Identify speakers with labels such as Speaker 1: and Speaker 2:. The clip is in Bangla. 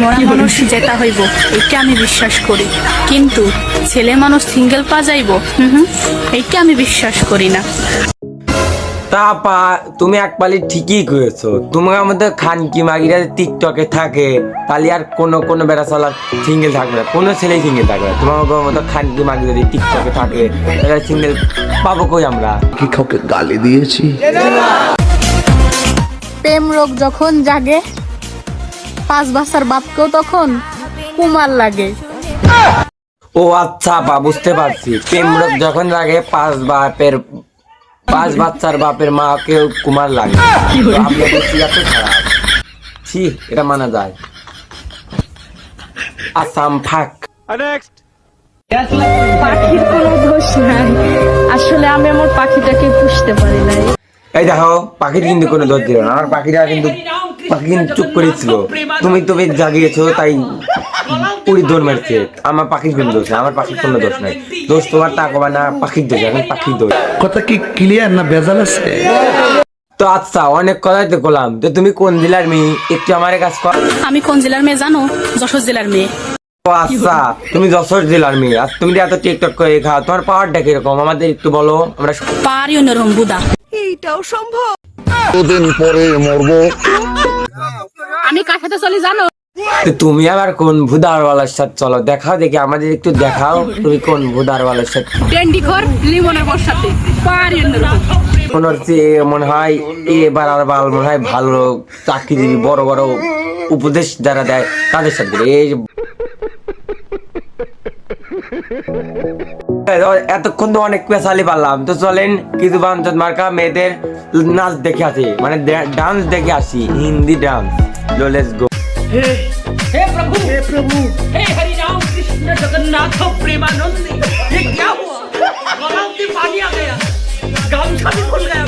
Speaker 1: মরা মানুষ যেটা হইব এটা আমি বিশ্বাস করি, কিন্তু ছেলে মানুষ সিঙ্গেল পা যাইব এইটা আমি বিশ্বাস করি না।
Speaker 2: তা পা তুমি এক পালি ঠিকই করেছো। তোমার মধ্যে খানকি মাগিরা টিকটকে থাকে তাহলে আর কোনো বেড়া চলার সিঙ্গেল থাকবে না, কোনো ছেলেই সিঙ্গেল থাকবে না। তোমার মতো খানকি মাগি যদি টিকটকে থাকে তাহলে সিঙ্গেল পাবো কই আমরা?
Speaker 3: কি কাউকে গালি দিয়েছি?
Speaker 1: প্রেম রোগ যখন জাগে 5 বছর বাপকেও তখন কুমার লাগে।
Speaker 2: ও আচ্ছা পা, বুঝতে পারছি। প্রেম রোগ যখন লাগে 5 বাচ্চার বাপের মাকেও কুমার লাগে। আপনাদের কি এত খারাপ? ছি, এটা মানা যায়? আসাম ফাক।
Speaker 1: পাখির কোনো দোষ নাই, আসলে আমি আমার পাখিটাকে পুষতে পারি নাই।
Speaker 2: এই দেখো, পাখির কিন্তু কোনো দোষ দিল না। আমার পাখিটা কিন্তু চুপ করেছিল। তুমি জাগিয়েছো তাই পুরি দৌড় মারছে। আমার পাখির কোনো দোষ নাই, আমার পাখির কোনো দোষ নাই। দোষ তোমার তা কবা না, পাখির দোষ। এখন পাখির দোষ।
Speaker 3: কথা কি ক্লিয়ার না ভেজাল আছে?
Speaker 2: তো আচ্ছা, অনেক কথাই তো বললাম। তো তুমি কোন জেলার মেয়ে একটু আমার কাছে কর।
Speaker 1: আমি কোন জেলার মেয়ে জানো? যশোর জেলার মেয়ে।
Speaker 2: ও আচ্ছা, তুমি যশোর জেলার মেয়ে। আর তুমি এত টিকটক করে খাও, তোমার পাওয়ারটা কিরকম আমাদের একটু বলো। আমরা
Speaker 1: পারি অন্যরকম বুদা।
Speaker 3: দুদিন পরে মরবো।
Speaker 1: আমি কার সাথে চলি জানো?
Speaker 2: তো তুমি আবার কোন ভুদারওয়ালার সাথে চলো? দেখাও দেখি, আমাদের একটু দেখাও তুমি কোন ভুদারওয়ালার সাথে।
Speaker 1: ডেন্ডিখোর লিমনের বর্ষাতে পারি অন্যরকম।
Speaker 2: মনে হচ্ছে মনে হয় এবার আর মনে হয় ভালো চাকরিজীবী বড় বড় উপদেশ যারা দেয় তাদের সাথে। এই এতক্ষণ তো অনেক পেশালি পারলাম। তো চলেন কিছু বাঞ্চত মার্কা মেয়েদের নাচ দেখে আসি, মানে ডান্স দেখে আসি, হিন্দি ডান্স। Let's go.
Speaker 4: हे प्रभु हे हरि राम कृष्ण जगन्नाथ प्रेमानंद, ये क्या हुआ? गला में पानी आ गया, गामछा भी खुल गया।